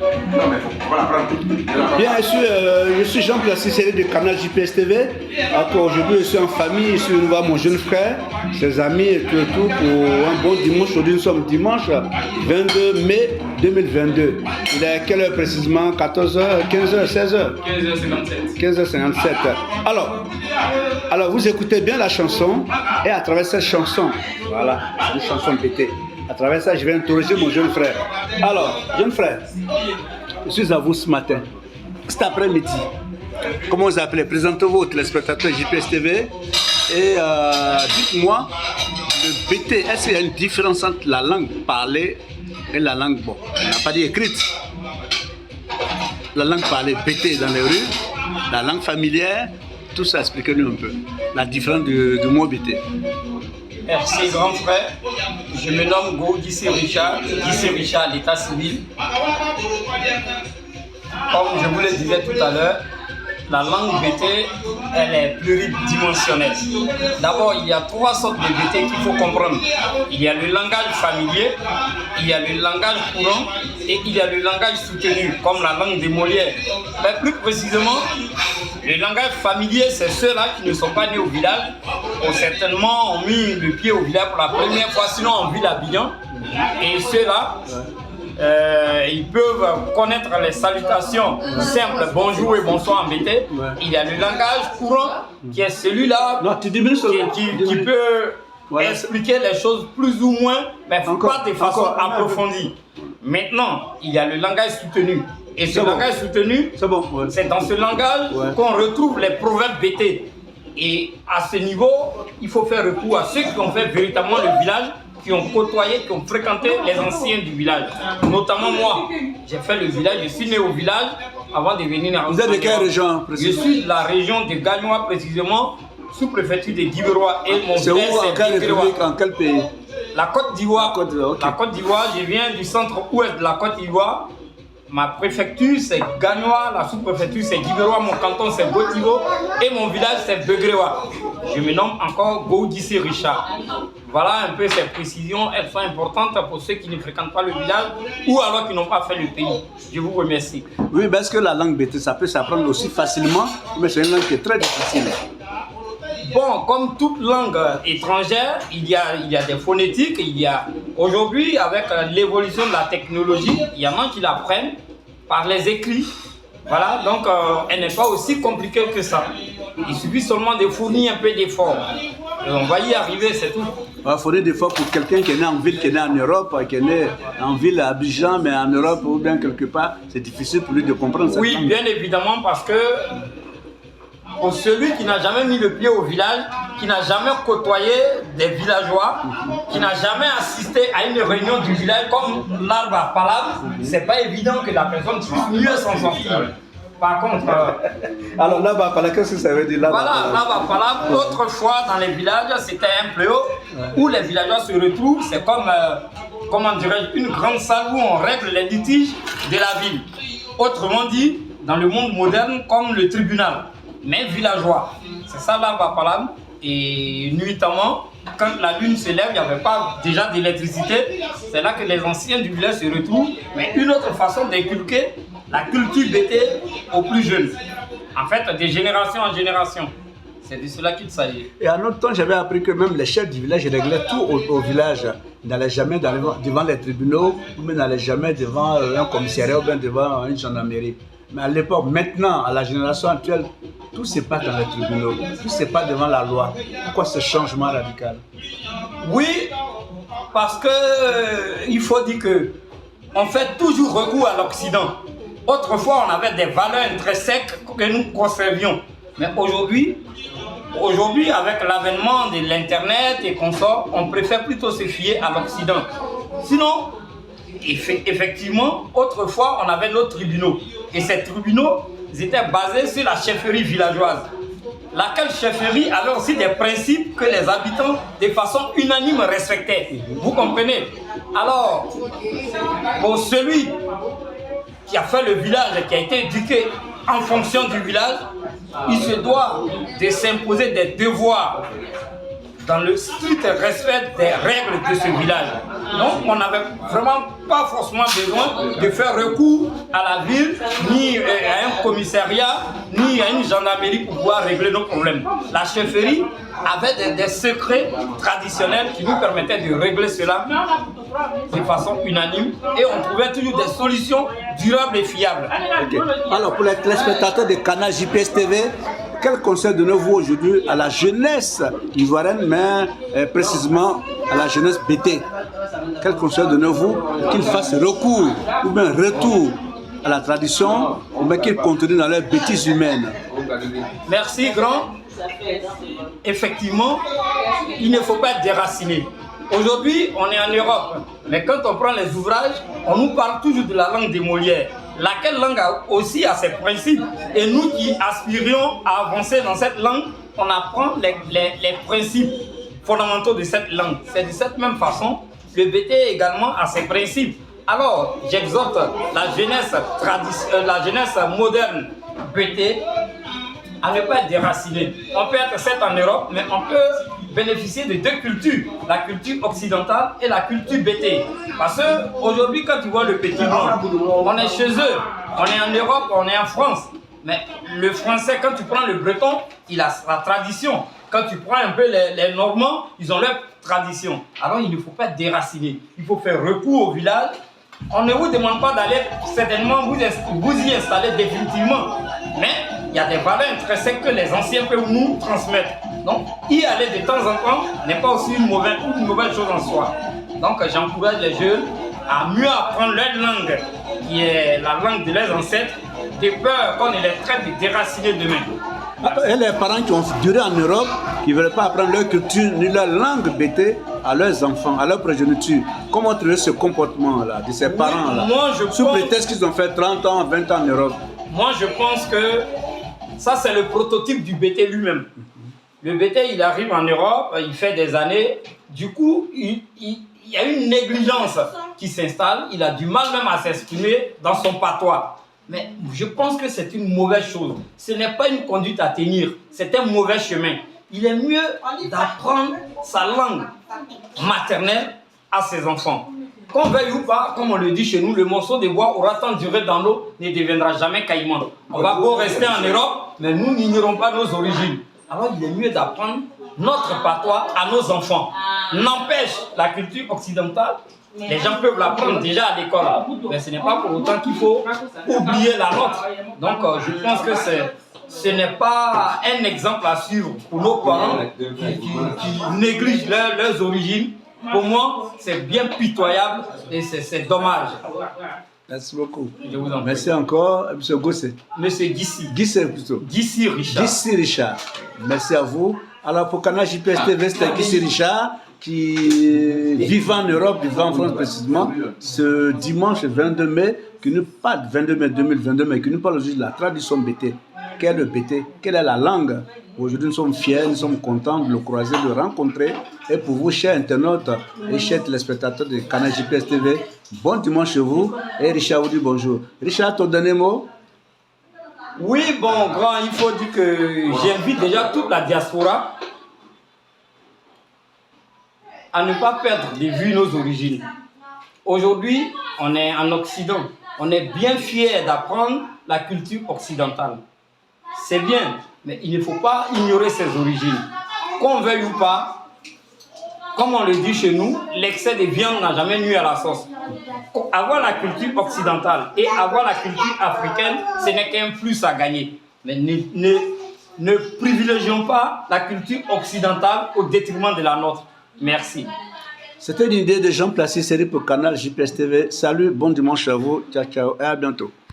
Non, mais il faut l'apprendre. Bien sûr, je suis Jean-Pierre Cicéré du canal JPS TV. Aujourd'hui, je suis en famille, je suis venu voir mon jeune frère, ses amis et tout pour un bon dimanche. Aujourd'hui, nous sommes dimanche 22 mai 2022. Il est à quelle heure précisément? 14h, 15h, 16h 15h57. 15h57. Alors, vous écoutez bien la chanson et à travers cette chanson, voilà, c'est une chanson BT. À travers ça, je vais interroger mon jeune frère. Alors, jeune frère, je suis à vous ce matin, cet après-midi. Comment vous appelez? Présentez-vous aux téléspectateurs JPS TV et dites-moi, le BT, est-ce qu'il y a une différence entre la langue parlée et la langue, bon, on n'a pas dit écrite. La langue parlée BT dans les rues, la langue familière, tout ça, expliquez-nous un peu. La différence du mot BT. Merci grand frère, je me nomme Go Guissé Richard à l'état civil. Comme je vous le disais tout à l'heure, la langue BT, elle est pluridimensionnelle. D'abord, il y a 3 sortes de BT qu'il faut comprendre. Il y a le langage familier, il y a le langage courant et il y a le langage soutenu, comme la langue des Molières. Mais plus précisément, le langage familier, c'est ceux-là qui ne sont pas nés au village, ont certainement mis le pied au village pour la première fois, sinon en ville à Bignan. Et ceux-là, ils peuvent connaître les salutations simples, bonjour et bonsoir en BT. Il y a le langage courant qui est celui-là qui peut expliquer les choses plus ou moins, mais pas de façon approfondie. Maintenant, il y a le langage soutenu. Et ce langage soutenu, c'est dans ce langage qu'on retrouve les proverbes BT. Et à ce niveau, il faut faire recours à ceux qui ont fait véritablement le village, qui ont côtoyé, qui ont fréquenté les anciens du village. Notamment moi, j'ai fait le village, je suis né au village avant de venir dans. Vous êtes de quelle région? Je suis de la région de Gagnois, précisément, sous-préfecture de Guibérois. Et mon c'est où, en quelle république, en quel pays? La Côte d'Ivoire. Okay. La Côte d'Ivoire, je viens du centre-ouest de la Côte d'Ivoire. Ma préfecture c'est Gagnois, la sous-préfecture c'est Guibérois, mon canton c'est Gotivo et mon village c'est Begrewa. Je me nomme encore Gaudissé Richard. Voilà un peu ces précisions, elles sont importantes pour ceux qui ne fréquentent pas le village ou alors qui n'ont pas fait le pays. Je vous remercie. Oui, parce que la langue BT, ça peut s'apprendre aussi facilement, mais c'est une langue qui est très difficile. Bon, comme toute langue étrangère, il y a des phonétiques. Aujourd'hui, avec l'évolution de la technologie, il y en a qui l'apprennent par les écrits. Voilà, donc elle n'est pas aussi compliquée que ça. Il suffit seulement de fournir un peu d'efforts. On va y arriver, c'est tout. Il va fournir des efforts pour quelqu'un qui est né en ville, qui est né en Europe, qui est né en ville à Abidjan, mais en Europe ou bien quelque part, c'est difficile pour lui de comprendre ça. Oui, bien évidemment, parce que pour celui qui n'a jamais mis le pied au village, qui n'a jamais côtoyé des villageois, qui n'a jamais assisté à une réunion du village comme l'arbre à palabre, c'est pas évident que la personne puisse mieux s'en sortir. Par contre, alors l'arbre à palabre, qu'est-ce que ça veut dire? Voilà, l'arbre à palabre, autrefois dans les villages, c'était un pléau où les villageois se retrouvent. C'est comme, comment dirais-je, une grande salle où on règle les litiges de la ville. Autrement dit, dans le monde moderne, comme le tribunal, mais villageois. C'est ça l'arbre à palabre. Et nuitamment, quand la lune se lève, il n'y avait pas déjà d'électricité. C'est là que les anciens du village se retrouvent. Mais une autre façon d'inculquer la culture BT aux plus jeunes. En fait, de génération en génération. C'est de cela qu'il s'agit. Et en autre temps, j'avais appris que même les chefs du village réglaient tout au village. Ils n'allaient jamais devant les tribunaux, ou même n'allaient jamais devant un commissariat ou bien devant une gendarmerie. Mais à l'époque, maintenant, à la génération actuelle, tout se passe dans les tribunaux, tout se passe devant la loi. Pourquoi ce changement radical? Oui, parce que il faut dire que on fait toujours recours à l'Occident. Autrefois, on avait des valeurs intrinsèques que nous conservions. Mais aujourd'hui, avec l'avènement de l'Internet et consorts, on préfère plutôt se fier à l'Occident. Sinon, effectivement, autrefois, on avait nos tribunaux. Et ces tribunaux étaient basés sur la chefferie villageoise. Laquelle chefferie avait aussi des principes que les habitants, de façon unanime, respectaient. Vous comprenez? Alors, pour celui qui a fait le village, qui a été éduqué en fonction du village, il se doit de s'imposer des devoirs dans le strict respect des règles de ce village. Donc on n'avait vraiment pas forcément besoin de faire recours à la ville, ni à un commissariat, ni à une gendarmerie pour pouvoir régler nos problèmes. La chefferie avait des secrets traditionnels qui nous permettaient de régler cela de façon unanime et on trouvait toujours des solutions durables et fiables. Okay. Alors pour les téléspectateurs de Canal JPS TV, quel conseil donnez-vous aujourd'hui à la jeunesse ivoirienne, mais précisément à la jeunesse BT? Quel conseil donnez-vous qu'ils fassent recours ou bien retour à la tradition ou bien qu'ils continuent dans leur bêtise humaine? Merci grand. Effectivement, il ne faut pas être déraciné. Aujourd'hui, on est en Europe, mais quand on prend les ouvrages, on nous parle toujours de la langue des Molières, laquelle langue aussi a ses principes. Et nous qui aspirions à avancer dans cette langue, on apprend les principes fondamentaux de cette langue. C'est de cette même façon, le BT également a ses principes. Alors, j'exhorte la jeunesse moderne BT à ne pas être déraciné. On peut être certes en Europe, mais on peut bénéficier de deux cultures, la culture occidentale et la culture BT. Parce qu'aujourd'hui, quand tu vois le petit blanc, on est chez eux, on est en Europe, on est en France. Mais le français, quand tu prends le breton, il a sa tradition. Quand tu prends un peu les Normands, ils ont leur tradition. Alors il ne faut pas être déraciné. Il faut faire recours au village. On ne vous demande pas d'aller certainement vous y installer définitivement. Mais il y a des valeurs intrinsèques que les anciens peuvent nous transmettre. Donc, y aller de temps en temps n'est pas aussi une mauvaise chose en soi. Donc, j'encourage les jeunes à mieux apprendre leur langue, qui est la langue de leurs ancêtres, de peur qu'on ne les traite de déracinés demain. Et les parents qui ont duré en Europe, qui ne veulent pas apprendre leur culture ni leur langue BT à leurs enfants, à leur progéniture, comment trouver ce comportement-là de ces parents-là, sous prétexte qu'ils ont fait 30 ans, 20 ans en Europe? Moi, je pense que ça, c'est le prototype du BT lui-même. Le BT, il arrive en Europe, il fait des années. Du coup, il y a une négligence qui s'installe. Il a du mal même à s'exprimer dans son patois. Mais je pense que c'est une mauvaise chose. Ce n'est pas une conduite à tenir. C'est un mauvais chemin. Il est mieux d'apprendre sa langue maternelle à ses enfants. Qu'on veuille ou pas, comme on le dit chez nous, le morceau de bois aura tant duré dans l'eau, ne deviendra jamais caïman. On va beau rester en Europe, mais nous n'ignorons pas nos origines. Alors il est mieux d'apprendre notre patois à nos enfants. N'empêche, la culture occidentale, les gens peuvent l'apprendre déjà à l'école, mais ce n'est pas pour autant qu'il faut oublier la nôtre. Donc je pense que ce n'est pas un exemple à suivre pour nos parents qui négligent leurs origines. Pour moi, c'est bien pitoyable et c'est dommage. Merci beaucoup. Je vous en prie. Merci encore, M. Gossé. Monsieur Guissy. Guissé plutôt. Guissy Richard. Guissy Richard. Merci à vous. Alors pour Canal JPS TV, c'était Guissy Richard qui vit en Europe, vivant en France précisément, ce dimanche 22 mai, qui ne pas 22 mai 2022, mais qui nous parle aujourd'hui de la tradition BT. Quel est le BT? Quelle est la langue? Aujourd'hui, nous sommes fiers, nous sommes contents de le croiser, de le rencontrer. Et pour vous, chers internautes et chers téléspectateurs de Canal JPS TV, bon dimanche chez vous. Et Richard vous dit bonjour. Richard, ton dernier mot? Oui, bon, grand, il faut dire que j'invite déjà toute la diaspora à ne pas perdre de vue nos origines. Aujourd'hui, on est en Occident. On est bien fiers d'apprendre la culture occidentale. C'est bien, mais il ne faut pas ignorer ses origines. Qu'on veuille ou pas, comme on le dit chez nous, l'excès de viande n'a jamais nui à la sauce. Avoir la culture occidentale et avoir la culture africaine, ce n'est qu'un plus à gagner. Mais ne privilégions pas la culture occidentale au détriment de la nôtre. Merci. C'était une idée de Jean Placé, série pour Canal JPS TV. Salut, bon dimanche à vous. Ciao, ciao et à bientôt.